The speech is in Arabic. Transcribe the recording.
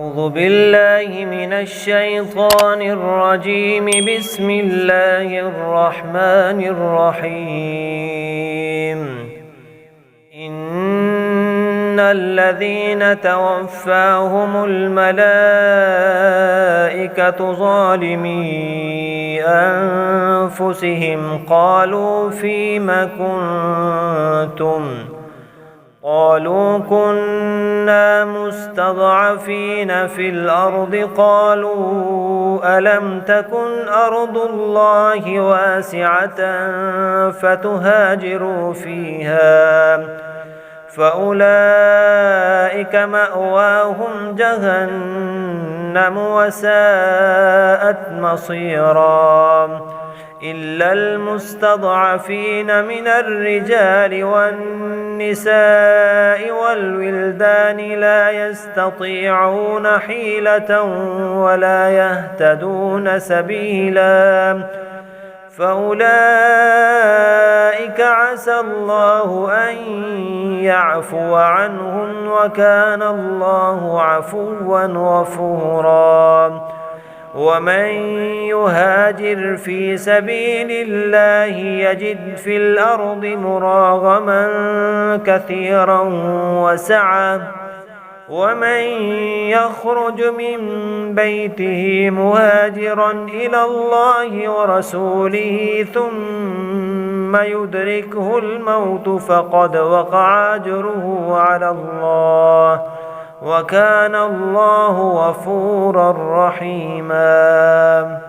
أعوذ بالله من الشيطان الرجيم. بسم الله الرحمن الرحيم. إن الذين توفاهم الملائكة ظالمي أنفسهم قالوا فيم كنتم؟ قالوا كنا مستضعفين في الأرض. قالوا ألم تكن أرض الله واسعة فتهاجروا فيها فأولئك مأواهم جهنم وساءت مصيرا إلا المستضعفين من الرجال والنساء والولدان لا يستطيعون حيلة ولا يهتدون سبيلا فأولئك عسى الله أن يعفو عنهم وكان الله عفوا غفورا. ومن يهاجر في سبيل الله يجد في الأرض مراغما كثيرا وسعة ومن يخرج من بيته مهاجرا إلى الله ورسوله ثم يدركه الموت فقد وقع أجره على الله وكان الله غفورا رحيما.